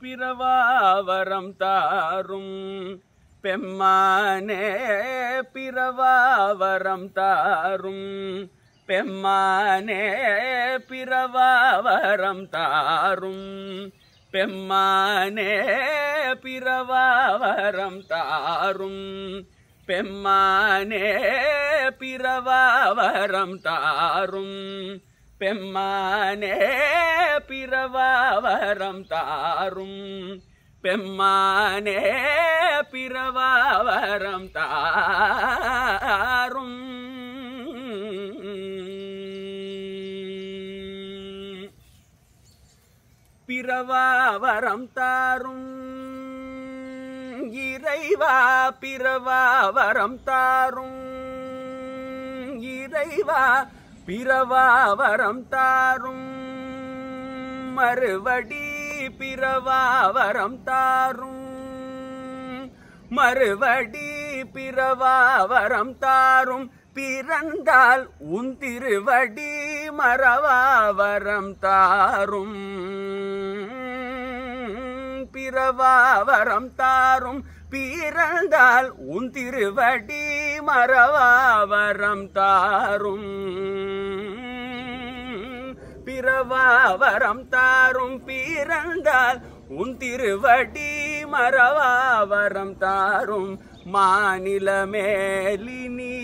பிறவாவரம் தாரும் பெம்மானே பிறவாவரம் தாரும் பெம்மானே பிறவாவரம் தாரும் பெம்மானே பிறவாவரம் தாரும் பெம்மானே பிறவாவரம் தாரும் பெம்மானே பிறவாவரம் தாரும் பெம்மானே பிறவாவரம் தாரும் பிறவாவரம் தாரும் இறைவா பிறவாவரம் தாரும் இறைவா பிறவாவரம் தாரும் மறுபடி பிறவாவரம் தாரும் மறுபடி பிறவாவரம் தாரும் பிறந்தால் உன் திருவடி மறவாவரம் தாரும் பிறவாவரம் தாரும் பிறந்தால் உன் திருவடி மறவாவரம் தாரும் பிறவாவரம் தாரும் பிறந்தால் உன் திருவடி மறவாவரம் தாரும் மாநில மேலினி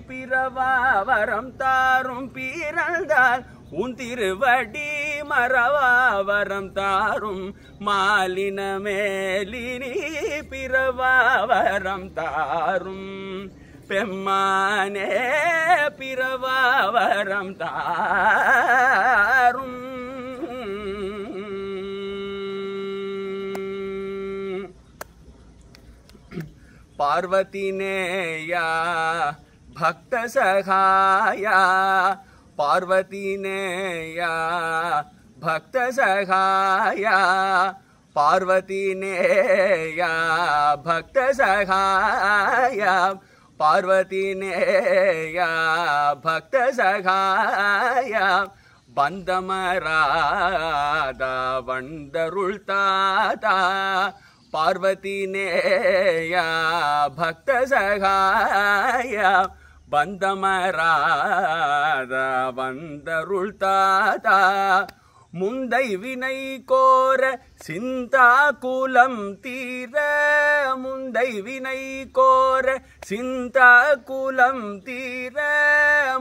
பிறவாவரம் தாரும் பிறந்தால் உன் திருவடி மறவாவரம் தாரும் மாலின மேலினி பிறவாவரம் தாரும் பெம்மானே பிறவாவரம் தாரும் பார்வதி நேயா பக்த சகாயா பார்வதி நேயா பக்த சகாயா பார்வதி நேயா பக்த சகாயா பார்வதி நேயா பக்த சகாயா பந்தமராதா வண்டருள் தாதா பார்வதி நேயா பக்த சகாயா பந்தமராதா வண்டருள் தாதா முந்தை வினை கோர சிந்தா குலம் தீர முந்தை வினை கோர சிந்தா குலம் தீர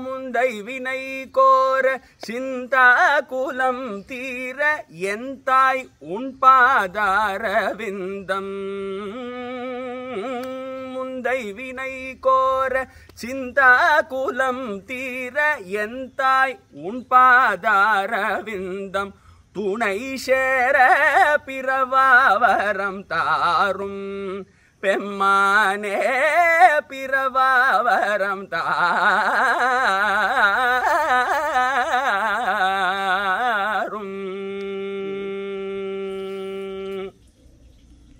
முந்தை வினை கோர சிந்தா குலம் தீர என் தாய் உன் பாதாரவிந்தம் முந்தை வினை கோர சிந்தா குலம் தீர என் தாய் உன் பாதாரவிந்தம் துணை சேர பிறவாவரம் தாரும் பெம்மானே பிறவாவரம் தாரும்